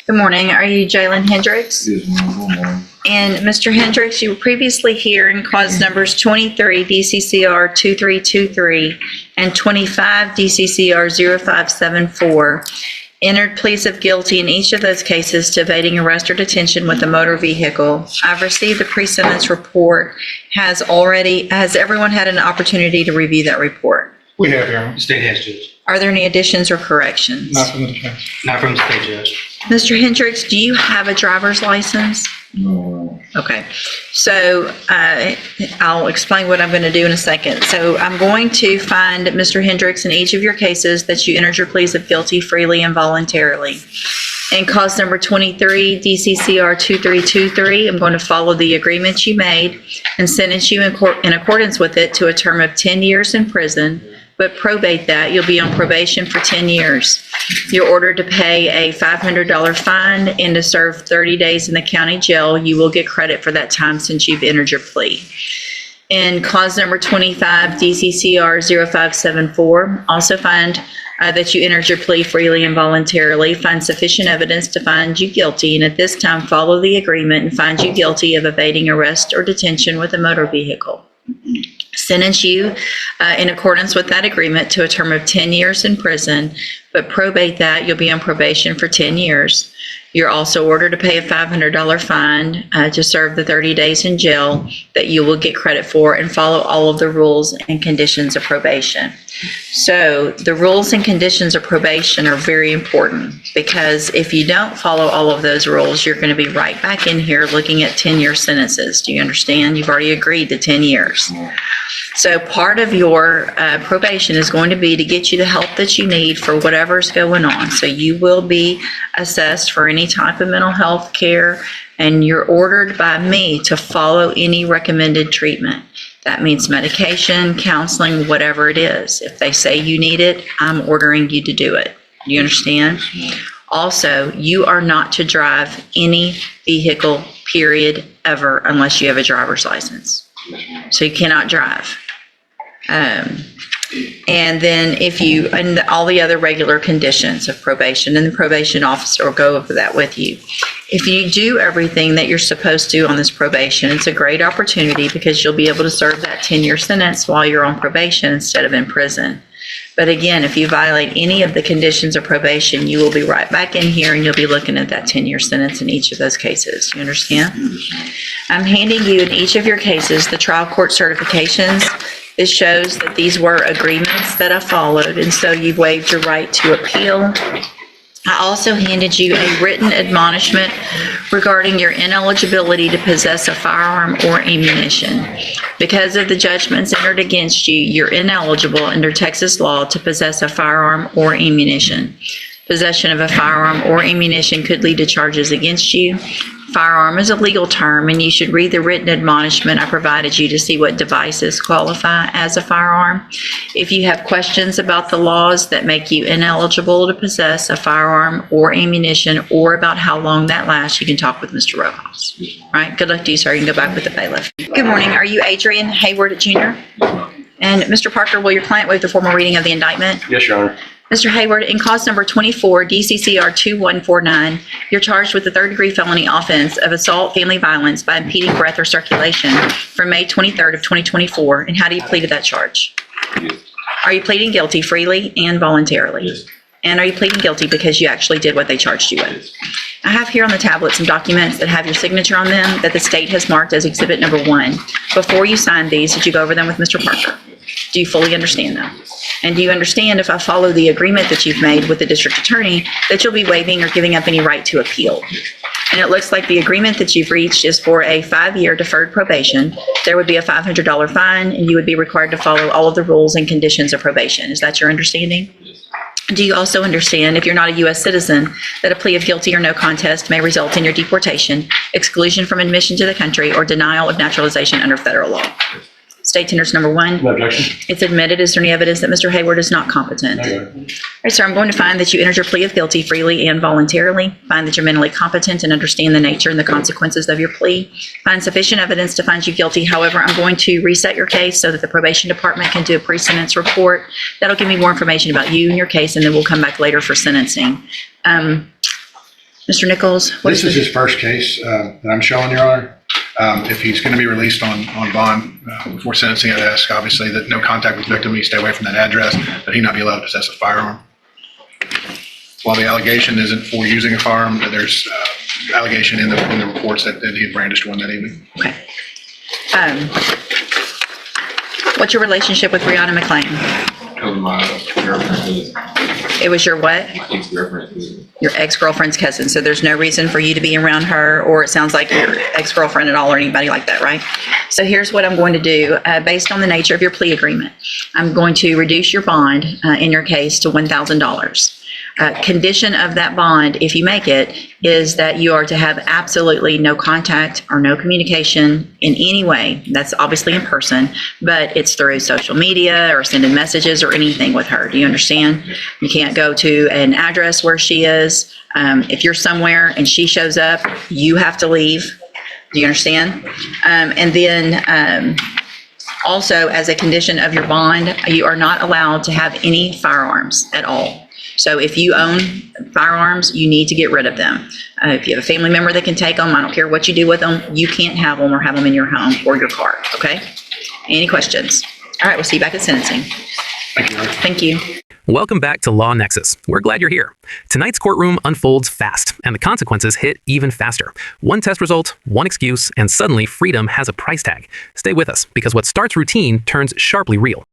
Good morning. Are you Jalen Hendricks? Yes, ma'am. Good morning. And Mr. Hendricks, you were previously here in cause numbers 23 DCCR 2323 and 25 DCCR 0574. Entered pleas of guilty in each of those cases to evading arrest or detention with a motor vehicle. I've received the pre-sentence report. Has everyone had an opportunity to review that report? We have, Your Honor. The state has, Judge. Are there any additions or corrections? Not from the defense. Not from the state, Judge. Mr. Hendricks, do you have a driver's license? No, Okay, so I'll explain what I'm going to do in a second. So I'm going to find Mr. Hendricks in each of your cases that you entered your pleas of guilty freely and voluntarily. In cause number 23, DCCR 2323, I'm going to follow the agreement you made and sentence you in accordance with it to a term of 10 years in prison, but probate that. You'll be on probation for 10 years. You're ordered to pay a $500 fine and to serve 30 days in the county jail. You will get credit for that time since you've entered your plea. In cause number 25, DCCR 0574, also find that you entered your plea freely and voluntarily, find sufficient evidence to find you guilty, and at this time follow the agreement and find you guilty of evading arrest or detention with a motor vehicle. Sentence you in accordance with that agreement to a term of 10 years in prison, but probate that. You'll be on probation for 10 years. You're also ordered to pay a $500 fine to serve the 30 days in jail that you will get credit for, and follow all of the rules and conditions of probation. So the rules and conditions of probation are very important, because if you don't follow all of those rules, you're going to be right back in here looking at 10-year sentences. Do you understand? You've already agreed to 10 years. So part of your probation is going to be to get you the help that you need for whatever's going on. So you will be assessed for any type of mental health care, and you're ordered by me to follow any recommended treatment. That means medication, counseling, whatever it is. If they say you need it, I'm ordering you to do it. You understand? Also, you are not to drive any vehicle, period, ever, unless you have a driver's license. So you cannot drive. And then and all the other regular conditions of probation, and the probation officer will go over that with you. If you do everything that you're supposed to on this probation, it's a great opportunity, because you'll be able to serve that 10-year sentence while you're on probation instead of in prison. But again, if you violate any of the conditions of probation, you will be right back in here and you'll be looking at that 10-year sentence in each of those cases. You understand? I'm handing you in each of your cases the trial court certifications. This shows that these were agreements that I followed, and so you've waived your right to appeal. I also handed you a written admonishment regarding your ineligibility to possess a firearm or ammunition. Because of the judgments entered against you, you're ineligible under Texas law to possess a firearm or ammunition. Possession of a firearm or ammunition could lead to charges against you. Firearm is a legal term, and you should read the written admonishment I provided you to see what devices qualify as a firearm. If you have questions about the laws that make you ineligible to possess a firearm or ammunition, or about how long that lasts, you can talk with Mr. Rojas. All right, good luck to you, sir. You can go back with the bailiff. Good morning. Are you Adrian Hayward Jr.? And Mr. Parker, will your client waive the formal reading of the indictment? Yes, Your Honor. Mr. Hayward, in cause number 24, DCCR 2149, you're charged with the third-degree felony offense of assault, family violence by impeding breath or circulation from May 23rd of 2024. And how do you plead to that charge? yes, Are you pleading guilty freely and voluntarily? yes, And are you pleading guilty because you actually did what they charged you with? I have here on the tablet some documents that have your signature on them that the state has marked as exhibit number 1. Before you signed these, did you go over them with Mr. Parker? Do you fully understand them? And do you understand, if I follow the agreement that you've made with the district attorney, that you'll be waiving or giving up any right to appeal? And it looks like the agreement that you've reached is for a 5-year deferred probation. There would be a $500 fine, and you would be required to follow all of the rules and conditions of probation. Is that your understanding? Do you also understand, if you're not a U.S. citizen, that a plea of guilty or no contest may result in your deportation, exclusion from admission to the country, or denial of naturalization under federal law? State tenders number 1. No objection. It's admitted. Is there any evidence that Mr. Hayward is not competent? No, Your All Honor. right, sir, I'm going to find that you entered your plea of guilty freely and voluntarily. Find that you're mentally competent and understand the nature and the consequences of your plea. Find sufficient evidence to find you guilty. However, I'm going to reset your case so that the probation department can do a pre-sentence report. That'll give me more information about you and your case, and then we'll come back later for sentencing. Mr. Nichols? What This is his first case that I'm showing, Your Honor. If he's going to be released on bond before sentencing, I'd ask, obviously, that no contact with victim, he stay away from that address, that he not be allowed to possess a firearm. While the allegation isn't for using a firearm, there's allegation in the reports that he had brandished one that evening. Okay. What's your relationship with Brianna McLean? My girlfriend, It was your what? ex-girlfriend. Your ex-girlfriend's cousin. So there's no reason for you to be around her, or it sounds like your ex-girlfriend at all, or anybody like that, right? So here's what I'm going to do. Based on the nature of your plea agreement, I'm going to reduce your bond in your case to $1,000. Condition of that bond, if you make it, is that you are to have absolutely no contact or no communication in any way. That's obviously in person, but it's through social media or sending messages or anything with her. Do you understand? You can't go to an address where she is. If you're somewhere and she shows up, you have to leave. Do you understand? And then also, as a condition of your bond, you are not allowed to have any firearms at all. So if you own firearms, you need to get rid of them. If you have a family member that can take them, I don't care what you do with them, you can't have them or have them in your home or your car, okay? Any questions? All right, we'll see you back at sentencing. Thank you, Your Honor. Thank you. Welcome back to Law Nexus. We're glad you're here. Tonight's courtroom unfolds fast, and the consequences hit even faster. One test result, one excuse, and suddenly freedom has a price tag. Stay with us, because what starts routine turns sharply real.